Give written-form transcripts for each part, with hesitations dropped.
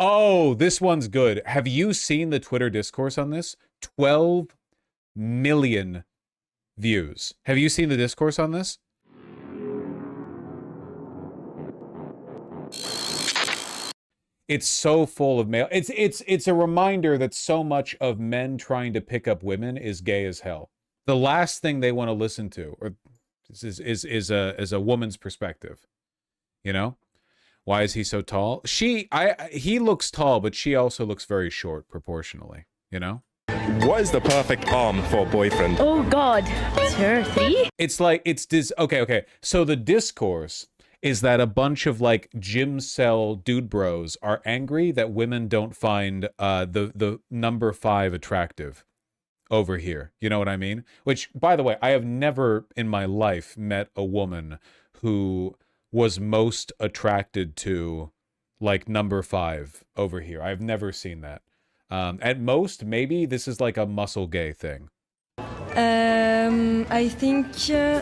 Oh, this one's good. Have you seen the Twitter discourse on this? 12 million views. Have you seen the discourse on this? It's so full of male. It's a reminder that so much of men trying to pick up women is gay as hell. The last thing they want to listen to, or is a woman's perspective. You know, why is he so tall? He looks tall, but she also looks very short proportionally. You know. What is the perfect arm for a boyfriend? Oh God, 2 or 3? It's like okay. So the discourse is that a bunch of like gymcel dude bros are angry that women don't find the number 5 attractive over here. You know what I mean? Which, by the way, I have never in my life met a woman who was most attracted to like number 5 over here. I've never seen that. At most, maybe this is like a muscle gay thing. I think 2.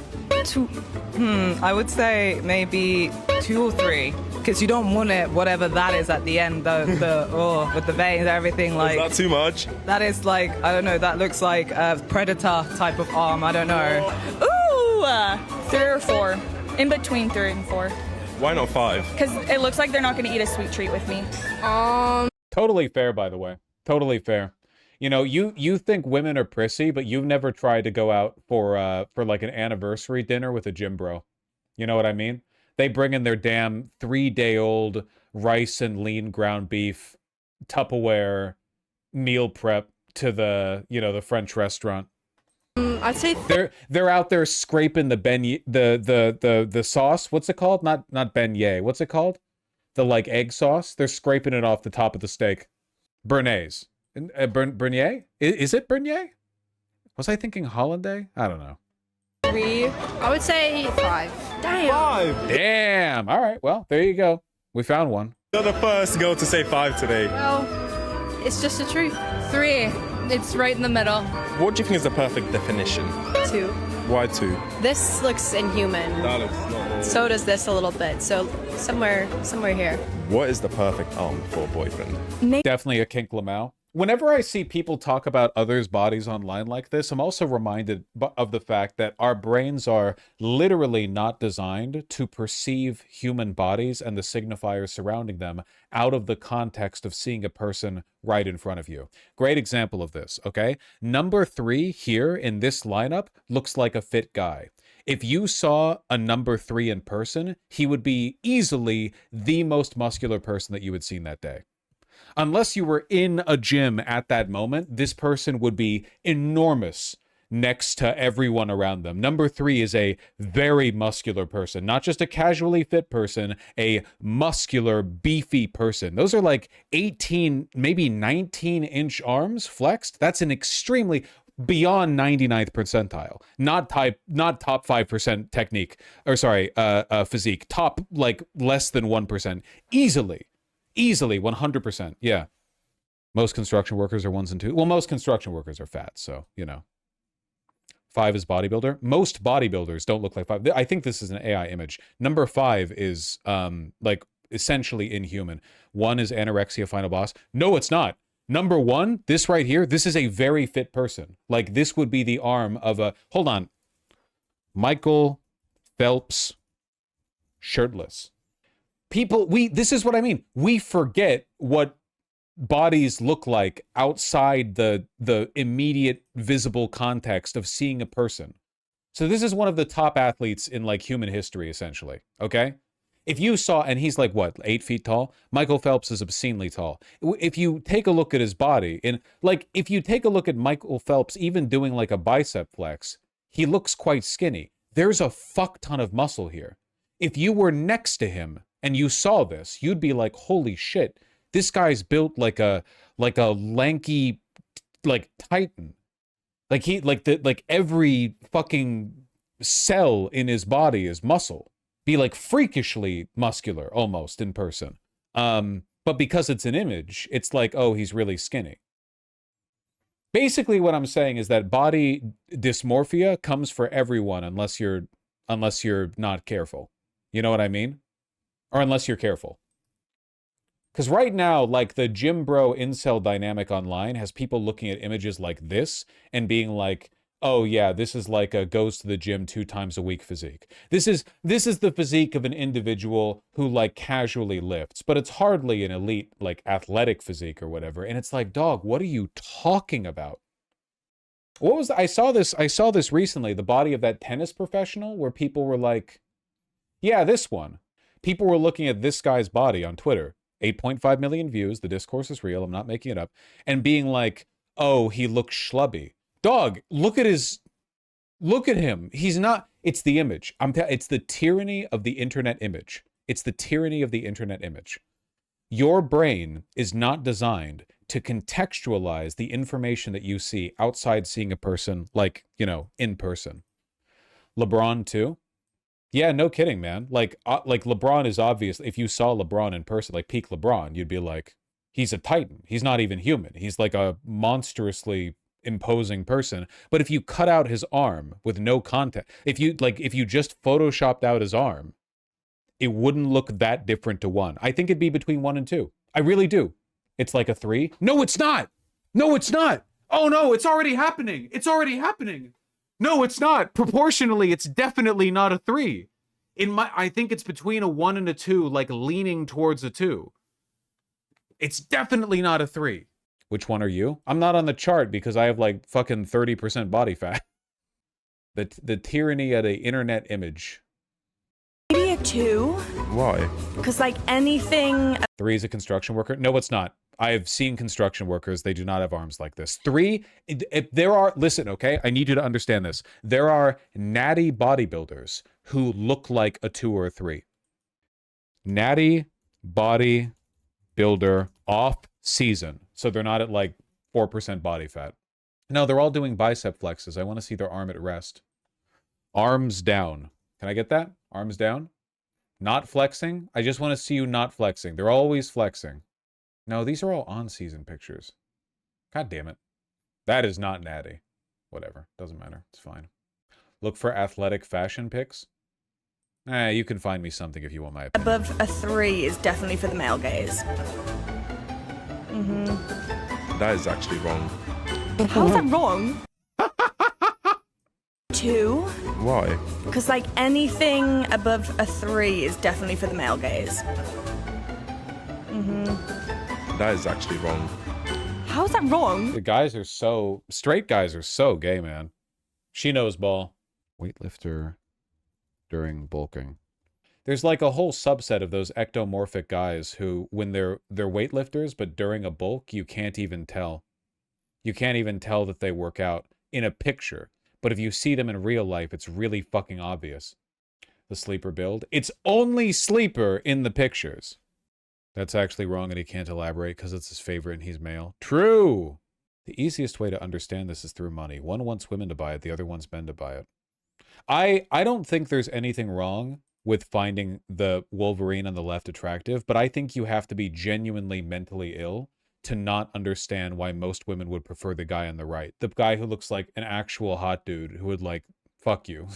I would say maybe 2 or 3, because you don't want it, whatever that is at the end, with the veins, everything like. Is that too much? That is like, I don't know. That looks like a predator type of arm. I don't know. Ooh, 3 or 4, in between 3 and 4. Why not 5? Because it looks like they're not going to eat a sweet treat with me. Totally fair, by the way. Totally fair. You know, you think women are prissy, but you've never tried to go out for like an anniversary dinner with a gym bro. You know what I mean? They bring in their damn 3-day-old rice and lean ground beef Tupperware meal prep to the, you know, the French restaurant. I'd say they're out there scraping the beignet, the sauce. What's it called? Not beignet. What's it called? The like egg sauce. They're scraping it off the top of the steak. Bernaise. Bernier? Is it Bernier? Was I thinking Hollandaise? I don't know. 3. I would say 5. Damn. 5! Damn. All right. Well, there you go. We found one. You're the first girl to say 5 today. Well, it's just the truth. 3. It's right in the middle. What do you think is the perfect definition? 2. Why 2? This looks inhuman. That looks not. So does this a little bit. So somewhere here. What is the perfect arm for a boyfriend? Definitely a kink Lamau. Whenever I see people talk about others' bodies online like this, I'm also reminded of the fact that our brains are literally not designed to perceive human bodies and the signifiers surrounding them out of the context of seeing a person right in front of you. Great example of this, okay? Number 3 here in this lineup looks like a fit guy. If you saw a number 3 in person, he would be easily the most muscular person that you had seen that day. Unless you were in a gym at that moment, this person would be enormous next to everyone around them. Number 3 is a very muscular person, not just a casually fit person, a muscular, beefy person. Those are like 18, maybe 19-inch arms flexed. That's an extremely beyond 99th percentile, not top 5% technique, or sorry, physique, top like less than 1%, easily 100%. Yeah. Most construction workers are 1s and 2s. Well, most construction workers are fat, so, you know. 5 is bodybuilder. Most bodybuilders don't look like 5. I think this is an AI image. Number 5 is like essentially inhuman. 1 is anorexia final boss. No, it's not. Number 1, this right here, this is a very fit person. Like this would be the arm of a, hold on, Michael Phelps shirtless. People, this is what I mean. We forget what bodies look like outside the immediate visible context of seeing a person. So this is one of the top athletes in like human history, essentially. Okay. If you saw, and he's like what, 8 feet tall? Michael Phelps is obscenely tall. If you take a look at his body, and like if you take a look at Michael Phelps, even doing like a bicep flex, he looks quite skinny. There's a fuck ton of muscle here. If you were next to him and you saw this, you'd be like, holy shit, this guy's built like a lanky, like titan. Like every fucking cell in his body is muscle. Be like freakishly muscular almost in person. But because it's an image, it's like, oh, he's really skinny. Basically what I'm saying is that body dysmorphia comes for everyone unless you're not careful. You know what I mean? Or unless you're careful. Because right now, like, the gym bro incel dynamic online has people looking at images like this and being like, oh yeah, this is like a goes to the gym 2 times a week physique. This is the physique of an individual who like casually lifts, but it's hardly an elite like athletic physique or whatever. And it's like, dog, what are you talking about? What was I saw this recently, the body of that tennis professional where people were like, yeah, this one. People were looking at this guy's body on Twitter. 8.5 million views, the discourse is real, I'm not making it up, and being like, oh, he looks schlubby. Dog, look at him. He's not, it's the image. It's the tyranny of the internet image. It's the tyranny of the internet image. Your brain is not designed to contextualize the information that you see outside seeing a person like, you know, in person. LeBron too. Yeah, no kidding, man. Like LeBron is obvious. If you saw LeBron in person, like peak LeBron, you'd be like, he's a titan. He's not even human. He's like a monstrously imposing person. But if you cut out his arm with no context, if you just photoshopped out his arm, it wouldn't look that different to one. I think it'd be between 1 and 2. I really do. It's like a 3. No, it's not. No, it's not. Oh no, it's already happening. It's already happening. No, it's not. Proportionally, it's definitely not a 3. I think it's between a 1 and a 2, like leaning towards a 2. It's definitely not a 3. Which one are you? I'm not on the chart because I have like fucking 30% body fat. The tyranny of the internet image. Maybe a 2. Why? Because like anything. 3 is a construction worker. No, it's not. I've seen construction workers. They do not have arms like this. 3, if there are, listen, okay? I need you to understand this. There are natty bodybuilders who look like a 2 or a 3. Natty bodybuilder off season. So they're not at like 4% body fat. No, they're all doing bicep flexes. I want to see their arm at rest. Arms down. Can I get that? Arms down. Not flexing. I just want to see you not flexing. They're always flexing. No, these are all on-season pictures. God damn it. That is not natty. Whatever. Doesn't matter. It's fine. Look for athletic fashion pics. You can find me something if you want my opinion. Above a 3 is definitely for the male gaze. That is actually wrong. How is that wrong? 2. Why? Because like anything above a 3 is definitely for the male gaze. That is actually wrong. How is that wrong? Straight guys are so gay, man. She knows ball. Weightlifter during bulking. There's like a whole subset of those ectomorphic guys who, when they're weightlifters, but during a bulk, you can't even tell. You can't even tell that they work out in a picture. But if you see them in real life, it's really fucking obvious. The sleeper build. It's only sleeper in the pictures. That's actually wrong and he can't elaborate because it's his favorite and he's male. True! The easiest way to understand this is through money. One wants women to buy it, the other wants men to buy it. I don't think there's anything wrong with finding the Wolverine on the left attractive, but I think you have to be genuinely mentally ill to not understand why most women would prefer the guy on the right. The guy who looks like an actual hot dude who would like, fuck you.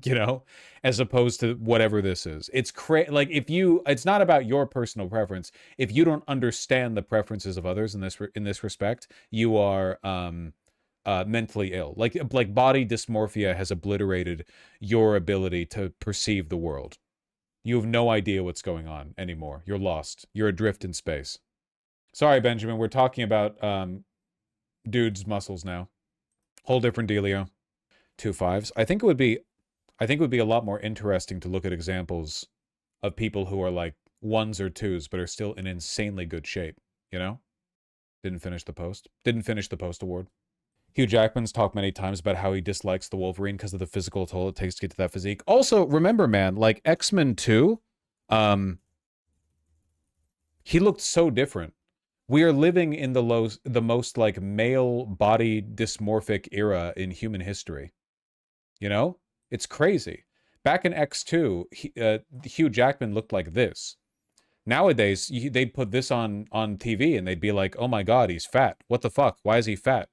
You know, as opposed to whatever this is. It's like it's not about your personal preference. If you don't understand the preferences of others in this respect, you are mentally ill. Like body dysmorphia has obliterated your ability to perceive the world. You have no idea what's going on anymore. You're lost. You're adrift in space. Sorry, Benjamin. We're talking about dudes' muscles now. Whole different dealio. 2 5s. I think it would be a lot more interesting to look at examples of people who are like 1s or 2s, but are still in insanely good shape, you know? Didn't finish the post award. Hugh Jackman's talked many times about how he dislikes the Wolverine because of the physical toll it takes to get to that physique. Also, remember, man, like X-Men 2, he looked so different. We are living in the most like male body dysmorphic era in human history. You know? It's crazy. Back in X2, Hugh Jackman looked like this. Nowadays, they'd put this on TV and they'd be like, oh my God, he's fat. What the fuck? Why is he fat?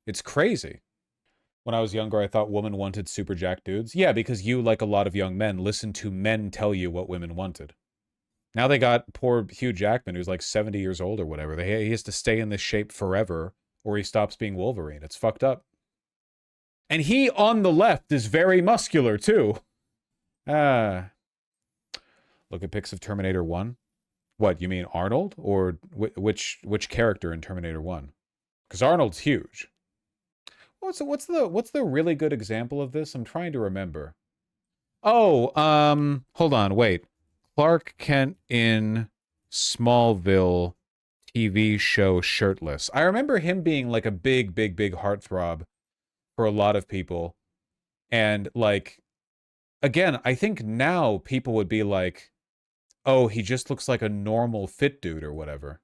It's crazy. When I was younger, I thought women wanted super jacked dudes. Yeah, because you, like a lot of young men, listened to men tell you what women wanted. Now they got poor Hugh Jackman, who's like 70 years old or whatever. He has to stay in this shape forever or he stops being Wolverine. It's fucked up. And he, on the left, is very muscular, too. Look at pics of Terminator 1. What, you mean Arnold? Or which character in Terminator 1? Because Arnold's huge. What's the really good example of this? I'm trying to remember. Oh, hold on, wait. Clark Kent in Smallville TV show shirtless. I remember him being like a big heartthrob for a lot of people. And like, again, I think now people would be like, oh, he just looks like a normal fit dude or whatever.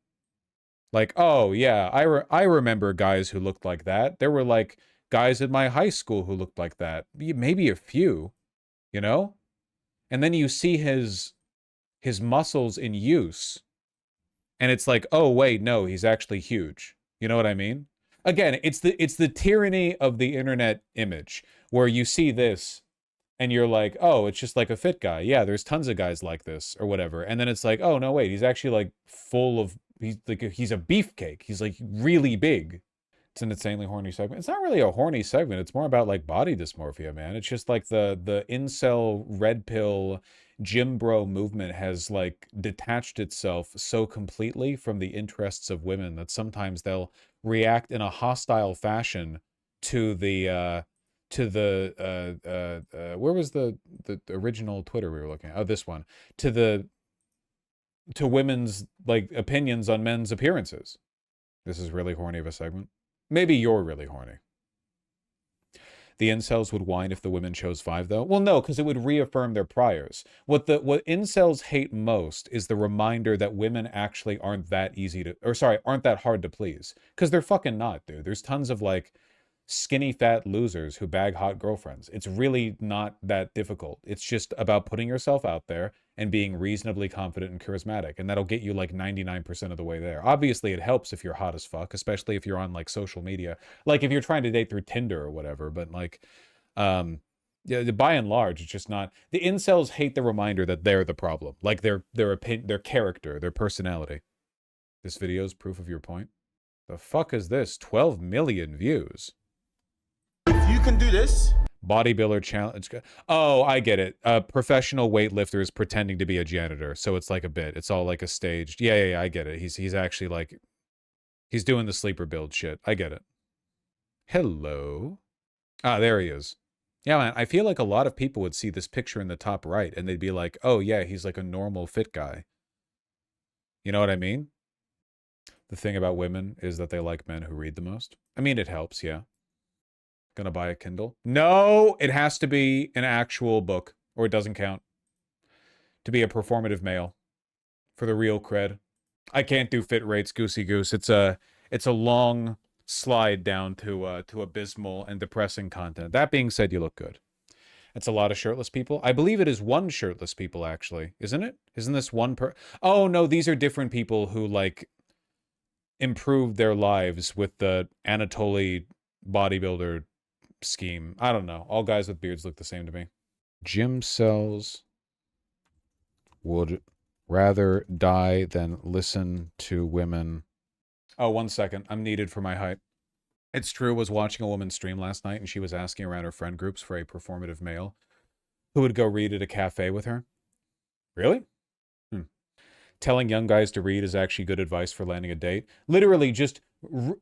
Like, oh yeah, I remember guys who looked like that. There were like guys in my high school who looked like that. Maybe a few, you know? And then you see his muscles in use. And it's like, oh wait, no, he's actually huge. You know what I mean? Again, it's the tyranny of the internet image where you see this and you're like, oh, it's just like a fit guy. Yeah, there's tons of guys like this or whatever. And then it's like, oh no, wait, he's actually like full of, he's a beefcake. He's like really big. It's an insanely horny segment. It's not really a horny segment. It's more about like body dysmorphia, man. It's just like the incel red pill gym bro movement has like detached itself so completely from the interests of women that sometimes they'll react in a hostile fashion to the where was the original Twitter we were looking at? Oh, this one. To women's like opinions on men's appearances. This is really horny of a segment. Maybe you're really horny. The incels would whine if the women chose 5, though. Well, no, because it would reaffirm their priors. What incels hate most is the reminder that women actually aren't that aren't that hard to please. Because they're fucking not, dude. There's tons of like skinny fat losers who bag hot girlfriends. It's really not that difficult. It's just about putting yourself out there and being reasonably confident and charismatic, and that'll get you like 99% of the way there. Obviously it helps if you're hot as fuck, especially if you're on like social media, like if you're trying to date through Tinder or whatever. But like yeah, by and large, it's just not. The incels hate the reminder that they're the problem, like their character, their personality. This video is proof of your point. The fuck is this? 12 million views. If you can do this, bodybuilder challenge. Oh, I get it. A professional weightlifter is pretending to be a janitor, so it's like a bit. It's all like a staged. Yeah, I get it. He's actually like, he's doing the sleeper build shit. I get it. Hello. Ah, there he is. Yeah, man. I feel like a lot of people would see this picture in the top right and they'd be like, oh yeah, he's like a normal fit guy. You know what I mean? The thing about women is that they like men who read the most. I mean, it helps, yeah. Gonna buy a Kindle? No, it has to be an actual book, or it doesn't count. To be a performative male. For the real cred. I can't do fit rates, goosey goose. It's a long slide down to abysmal and depressing content. That being said, you look good. It's a lot of shirtless people. I believe it is one shirtless people, actually. Isn't it? Isn't this one Oh, no, these are different people who, like, improved their lives with the Anatoly bodybuilder scheme. I don't know. All guys with beards look the same to me. Gymcels would rather die than listen to women. Oh, 1 second. I'm needed for my height. It's true, was watching a woman stream last night and she was asking around her friend groups for a performative male who would go read at a cafe with her. Really? Telling young guys to read is actually good advice for landing a date. Literally just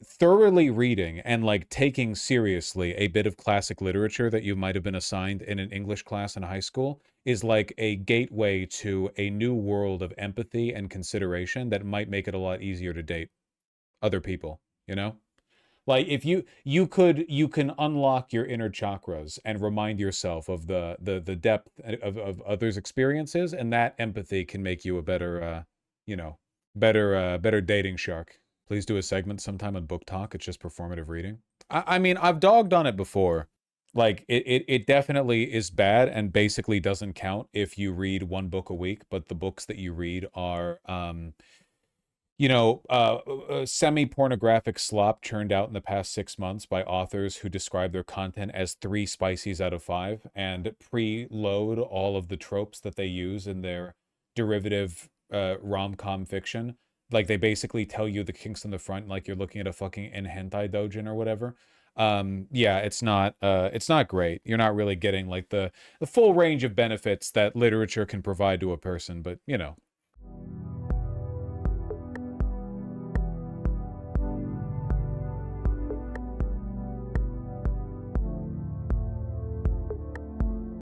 thoroughly reading and like taking seriously a bit of classic literature that you might have been assigned in an English class in high school is like a gateway to a new world of empathy and consideration that might make it a lot easier to date other people, you know? Like if you can unlock your inner chakras and remind yourself of the depth of others' experiences, and that empathy can make you a better better dating shark. Please do a segment sometime on Book Talk. It's just performative reading. I mean, I've dogged on it before. Like it definitely is bad and basically doesn't count if you read 1 book a week, but the books that you read are semi-pornographic slop churned out in the past 6 months by authors who describe their content as 3 spices out of 5 and preload all of the tropes that they use in their derivative rom-com fiction. Like they basically tell you the kinks in the front, like you're looking at a fucking in hentai doujin or whatever. Yeah, it's not great. You're not really getting like the full range of benefits that literature can provide to a person, but you know.